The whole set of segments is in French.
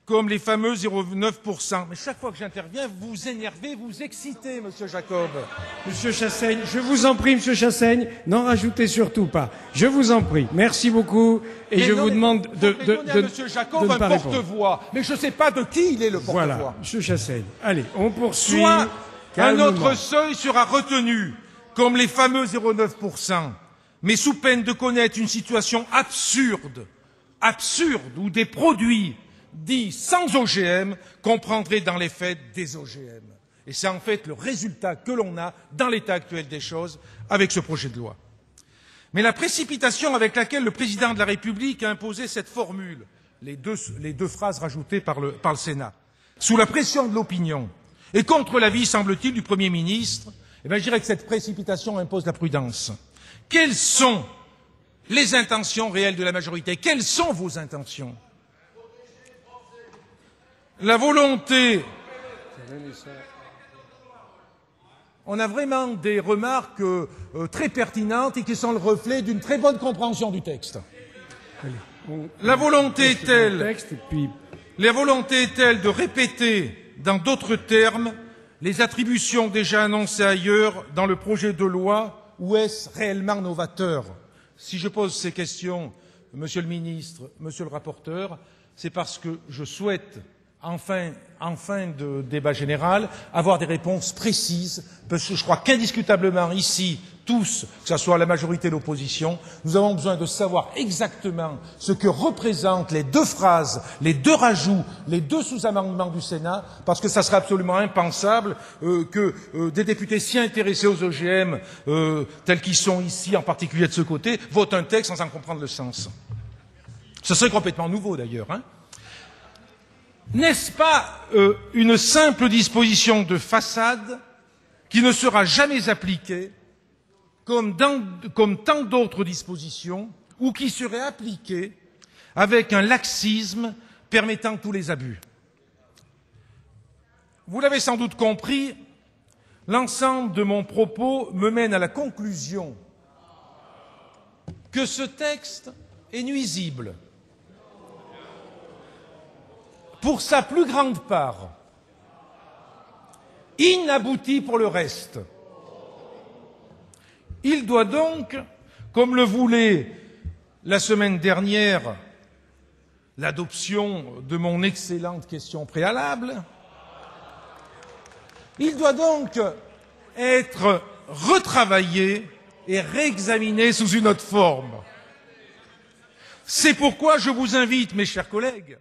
comme les fameux 0,9%. Mais chaque fois que j'interviens, vous vous énervez, vous vous excitez, Monsieur Jacob. Monsieur Chassaigne, je vous en prie, Monsieur Chassaigne, n'en rajoutez surtout pas. Je vous en prie. Merci beaucoup. Et je vous demande de Monsieur Jacob un porte-voix. Mais je ne sais pas de qui il est le porte-voix. Voilà, Monsieur Chassaigne. Allez, on poursuit. Soit calmement. un autre seuil sera retenu, comme les fameux 0,9%, mais sous peine de connaître une situation absurde, où des produits dits sans OGM comprendraient dans les faits des OGM. Et c'est en fait le résultat que l'on a dans l'état actuel des choses avec ce projet de loi. Mais la précipitation avec laquelle le président de la République a imposé cette formule, les deux phrases rajoutées par le Sénat, sous la pression de l'opinion et contre l'avis, semble-t-il, du Premier ministre, je dirais que cette précipitation impose la prudence. Quelles sont les intentions réelles de la majorité? Quelles sont vos intentions? La volonté... On a vraiment des remarques très pertinentes et qui sont le reflet d'une très bonne compréhension du texte. La volonté est-elle de répéter, dans d'autres termes, les attributions déjà annoncées ailleurs dans le projet de loi, ou est-ce réellement novateur? Si je pose ces questions, Monsieur le ministre, Monsieur le rapporteur, c'est parce que je souhaite, en fin de débat général, avoir des réponses précises, parce que je crois qu'indiscutablement ici, tous, que ce soit la majorité ou l'opposition, nous avons besoin de savoir exactement ce que représentent les deux phrases, les deux rajouts, les deux sous-amendements du Sénat, parce que ça serait absolument impensable que des députés si intéressés aux OGM, tels qu'ils sont ici, en particulier de ce côté, votent un texte sans en comprendre le sens. Ce serait complètement nouveau d'ailleurs, hein. N'est-ce pas une simple disposition de façade qui ne sera jamais appliquée comme tant d'autres dispositions ou qui serait appliquée avec un laxisme permettant tous les abus? Vous l'avez sans doute compris, l'ensemble de mon propos me mène à la conclusion que ce texte est nuisible. Pour sa plus grande part, inabouti pour le reste. Il doit donc, comme le voulait la semaine dernière l'adoption de mon excellente question préalable, il doit donc être retravaillé et réexaminé sous une autre forme. C'est pourquoi je vous invite, mes chers collègues,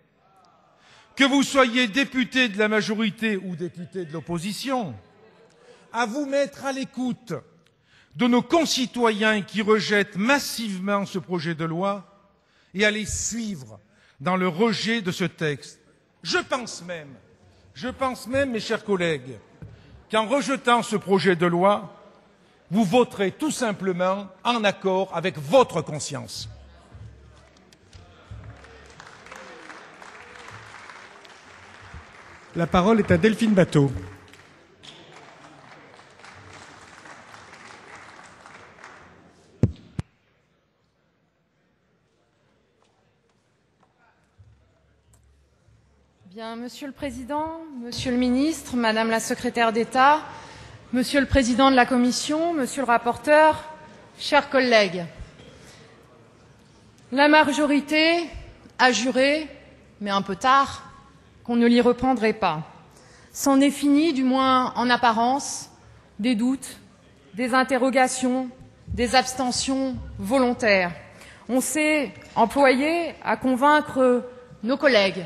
que vous soyez député de la majorité ou député de l'opposition, à vous mettre à l'écoute de nos concitoyens qui rejettent massivement ce projet de loi et à les suivre dans le rejet de ce texte. Je pense même, mes chers collègues, qu'en rejetant ce projet de loi, vous voterez tout simplement en accord avec votre conscience. La parole est à Delphine Batho. Bien, Monsieur le Président, Monsieur le Ministre, Madame la Secrétaire d'État, Monsieur le Président de la Commission, Monsieur le rapporteur, chers collègues, la majorité a juré, mais un peu tard, qu'on ne l'y reprendrait pas. C'en est fini, du moins en apparence, des doutes, des interrogations, des abstentions volontaires. On s'est employé à convaincre nos collègues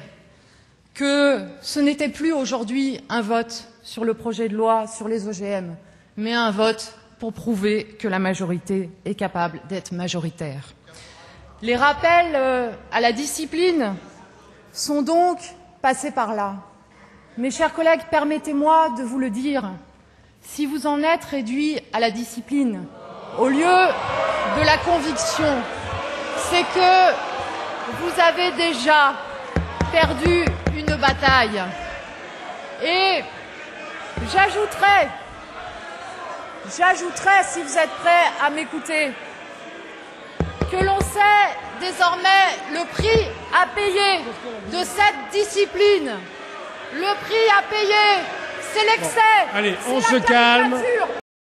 que ce n'était plus aujourd'hui un vote sur le projet de loi sur les OGM, mais un vote pour prouver que la majorité est capable d'être majoritaire. Les rappels à la discipline sont donc passés par là. Mes chers collègues, permettez-moi de vous le dire, si vous en êtes réduits à la discipline au lieu de la conviction, c'est que vous avez déjà perdu une bataille. Et j'ajouterai, si vous êtes prêts à m'écouter, que l'on sait désormais le prix à payer de cette discipline. Le prix à payer, c'est l'excès. Allez, on c'est se la calme. caricature.